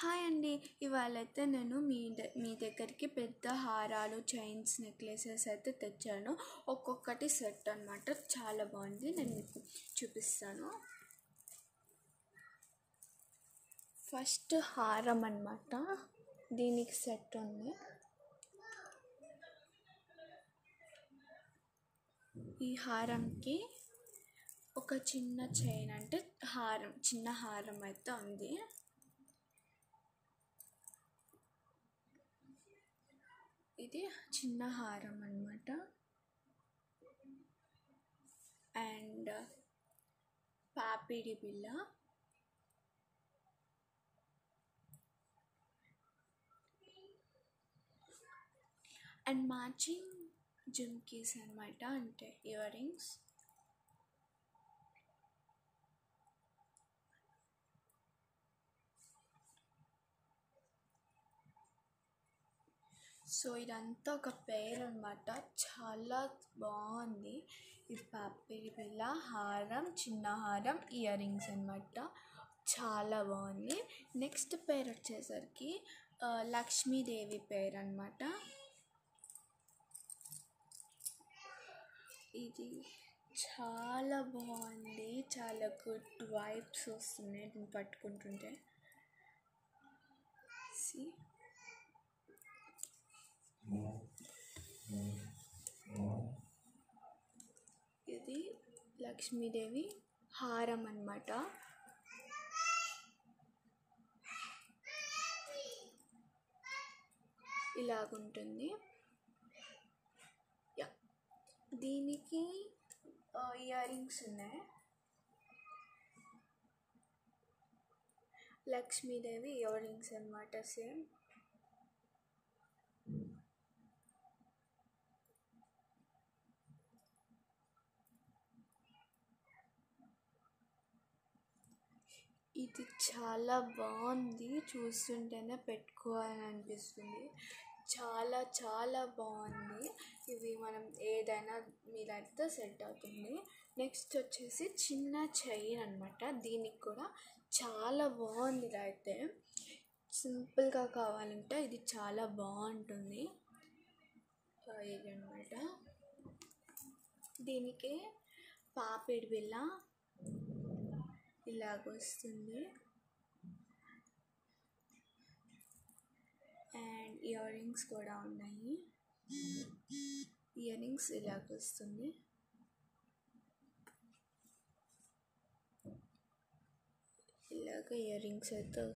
Hi అండి. ఇవాళైతే నేను మీ దగ్గరికి పెద్ద హారాలు, చైన్స్, నెక్లెసెస్ అయితే తెచ్చాను. ఒక్కొక్కటి సెట్ అనమాట. చాలా బాగుంది. నేను మీకు చూపిస్తాను. ఫస్ట్ హారం అనమాట. దీనికి సెట్ ఉంది. ఈ హారంకి ఒక చిన్న చైన్, అంటే చిన్న హారం అయితే ఉంది. ఇది చిన్న హారం అన్నమాట. అండ్ పాపిడి బిళ్ళ, అండ్ మ్యాచింగ్ జుమ్కీస్ అన్నమాట, అంటే ఇయర్ రింగ్స్. సో ఇదంతా ఒక పేర్ అనమాట. చాలా బాగుంది. ఇది పాపిడి బిళ్ళ, హారం, చిన్న హారం, ఇయర్ రింగ్స్ అనమాట. చాలా బాగుంది. నెక్స్ట్ పేర్ వచ్చేసరికి లక్ష్మీదేవి పేర్ అనమాట. ఇది చాలా బాగుంది. చాలా గుడ్ వైబ్స్ వస్తున్నాయి దీన్ని పట్టుకుంటుంటే. ఇది లక్ష్మీదేవి హారం అన్నమాట. ఇలాగుంటుంది. దీనికి ఇయర్ రింగ్స్ ఉన్నాయి. లక్ష్మీదేవి ఇయర్ రింగ్స్ అన్నమాట. సేమ్ ఇది చాలా బాగుంది. చూస్తుంటేనే పెట్టుకోవాలని అనిపిస్తుంది. చాలా చాలా బాగుంది. ఇది మనం ఏదైనా మీరైతే సెట్ అవుతుంది. నెక్స్ట్ వచ్చేసి చిన్న చైన్ అనమాట. దీనికి కూడా చాలా బాగుంది. ఇలా అయితే సింపుల్గా కావాలంటే ఇది చాలా బాగుంటుంది. ఇది అనమాట. దీనికి పాపిడి బిళ్ళ ఇలాగొస్తుంది. అండ్ ఇయర్ రింగ్స్ కూడా ఉన్నాయి. ఇయర్ రింగ్స్ ఇలాగొస్తుంది. ఇలాగ ఇయర్ రింగ్స్ అయితే